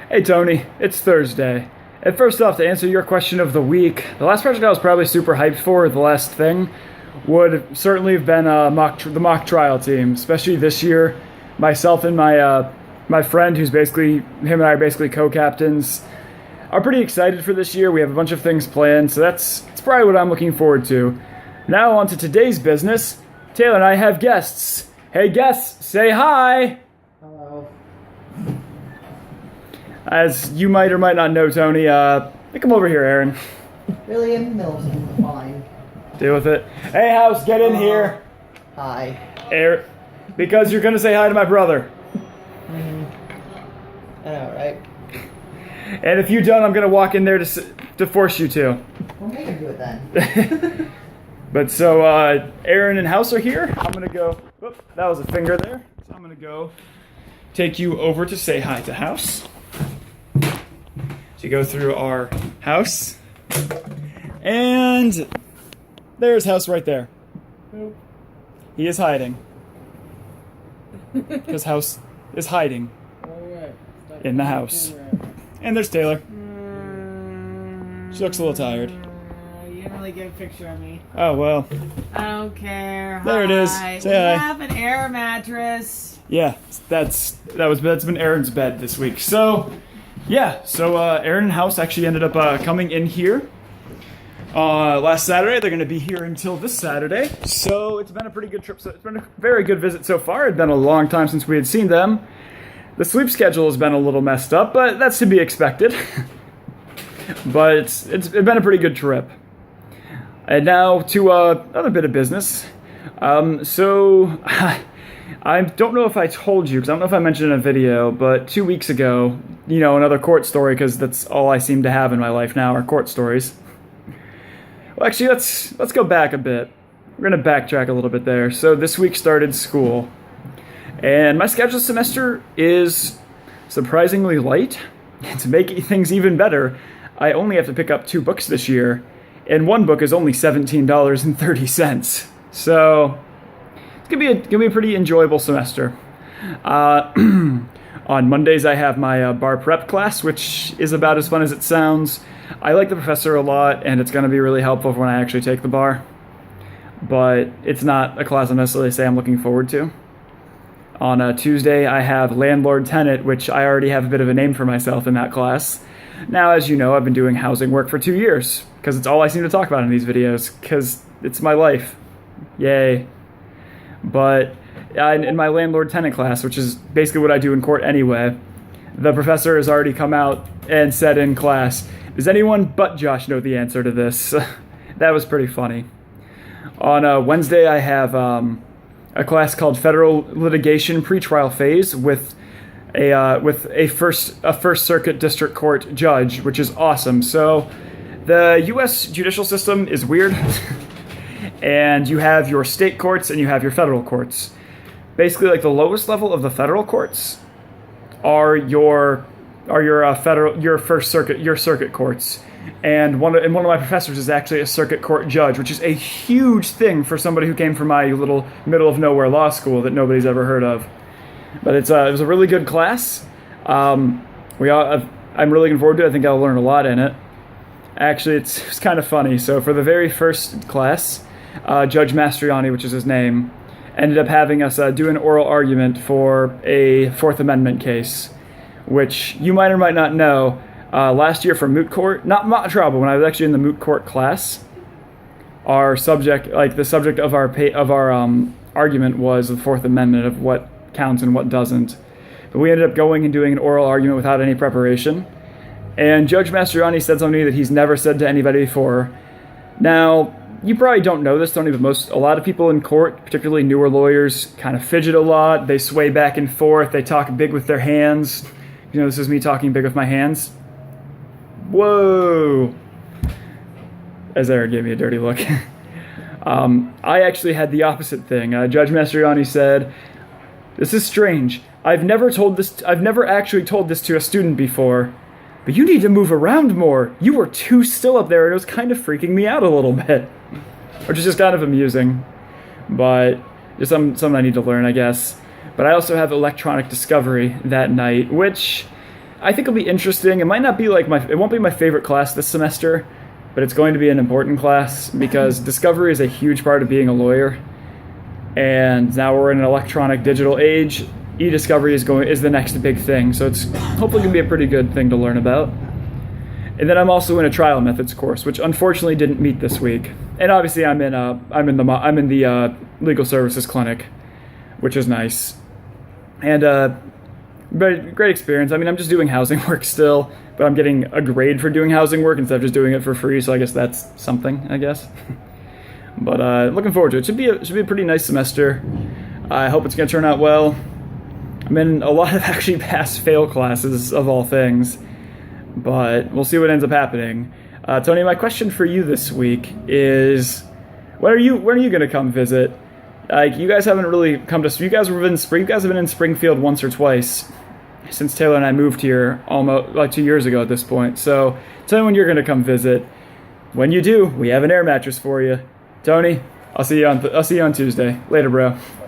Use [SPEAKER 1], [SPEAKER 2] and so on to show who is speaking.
[SPEAKER 1] Hey Tony, it's Thursday. And first off, to answer your question of the week, the last project I was probably super hyped for, the last thing, would certainly have been the mock trial team, especially this year. Myself and my friend, who's basically, him and I are basically co-captains, are pretty excited for this year. We have a bunch of things planned, so that's probably what I'm looking forward to. Now on to today's business. Tayler and I have guests. Hey guests, say hi!
[SPEAKER 2] Hello.
[SPEAKER 1] As you might or might not know, Tony, come over here, Aaron.
[SPEAKER 2] Really in the middle of something, fine.
[SPEAKER 1] Deal with it. Hey, house, get in here.
[SPEAKER 2] Hi.
[SPEAKER 1] Aaron, because you're gonna say hi to my brother.
[SPEAKER 2] I know, right?
[SPEAKER 1] And if you don't, I'm gonna walk in there to force you to.
[SPEAKER 2] Well, make her do it then.
[SPEAKER 1] But so, Aaron and House are here. I'm gonna go. Whoop, that was a finger there. So I'm gonna go take you over to say hi to House. So you go through our house, and there's House right there. He is hiding. Because House is hiding in the house. And there's Tayler. She looks a little tired.
[SPEAKER 3] You didn't really get a picture of me.
[SPEAKER 1] Oh, well.
[SPEAKER 3] I don't care.
[SPEAKER 1] There it is.
[SPEAKER 3] Hi.
[SPEAKER 1] Say
[SPEAKER 3] we
[SPEAKER 1] hi.
[SPEAKER 3] have an air mattress.
[SPEAKER 1] Yeah, that's been Aaron's bed this week. So, yeah. So Aaron and House actually ended up coming in here last Saturday. They're going to be here until this Saturday. So it's been a pretty good trip. So it's been a very good visit so far. It's been a long time since we had seen them. The sleep schedule has been a little messed up, but that's to be expected. But it's been a pretty good trip. And now to another bit of business. So I don't know if I told you, because I don't know if I mentioned in a video, but 2 weeks ago, another court story, because that's all I seem to have in my life now are court stories. Well, actually, let's go back a bit. We're going to backtrack a little bit there. So this week started school. And my schedule this semester is surprisingly light. And to make things even better, I only have to pick up 2 books this year. And one book is only $17.30. So it's gonna be a pretty enjoyable semester. On Mondays I have my bar prep class, which is about as fun as it sounds. I like the professor a lot, and it's gonna be really helpful when I actually take the bar. But it's not a class I necessarily say I'm looking forward to. On Tuesday I have landlord-tenant, which I already have a bit of a name for myself in that class. Now, as you know, I've been doing housing work for 2 years, because it's all I seem to talk about in these videos, because it's my life. Yay. But in my landlord-tenant class, which is basically what I do in court anyway, the professor has already come out and said in class, does anyone but Josh know the answer to this? That was pretty funny. On Wednesday, I have a class called Federal Litigation Pretrial Phase with a First Circuit District Court judge, which is awesome. So the U.S. judicial system is weird, and you have your state courts and you have your federal courts. Basically, like the lowest level of the federal courts are your circuit courts. And one of my professors is actually a circuit court judge, which is a huge thing for somebody who came from my little middle of nowhere law school that nobody's ever heard of. But it was a really good class. I'm really looking forward to it. I think I'll learn a lot in it. Actually, it's kind of funny. So for the very first class, Judge Mastriani, which is his name, ended up having us do an oral argument for a Fourth Amendment case, which you might or might not know. Last year for moot court, not mock trial, but when I was actually in the moot court class, the subject of our argument was the Fourth Amendment of what counts and what doesn't. But we ended up going and doing an oral argument without any preparation. And Judge Mastriani said something that he's never said to anybody before. Now, you probably don't know this, Tony, but a lot of people in court, particularly newer lawyers, kind of fidget a lot. They sway back and forth. They talk big with their hands. This is me talking big with my hands. Whoa! As Aaron gave me a dirty look. I actually had the opposite thing. Judge Mastriani said, "This is strange. I've never actually told this to a student before, but you need to move around more. You were too still up there, and it was kind of freaking me out a little bit." Which is just kind of amusing, but just something I need to learn, I guess. But I also have electronic discovery that night, which I think it'll be interesting. It might not be like it won't be my favorite class this semester, but it's going to be an important class because discovery is a huge part of being a lawyer. And now we're in an electronic digital age. E-discovery is the next big thing, so it's hopefully going to be a pretty good thing to learn about. And then I'm also in a trial methods course, which unfortunately didn't meet this week. And obviously I'm in the legal services clinic, which is nice. And great experience. I mean, I'm just doing housing work still, but I'm getting a grade for doing housing work instead of just doing it for free. So I guess that's something, I guess. But looking forward to it. Should be a pretty nice semester. I hope it's going to turn out well. I'm in a lot of actually pass-fail classes of all things, but we'll see what ends up happening. Tony, my question for you this week is, when are you going to come visit? Like, you guys haven't really come to. You guys have been in Springfield once or twice since Tayler and I moved here almost like 2 years ago at this point. So tell me when you're going to come visit. When you do, we have an air mattress for you. Tony, I'll see you on Tuesday. Later, bro.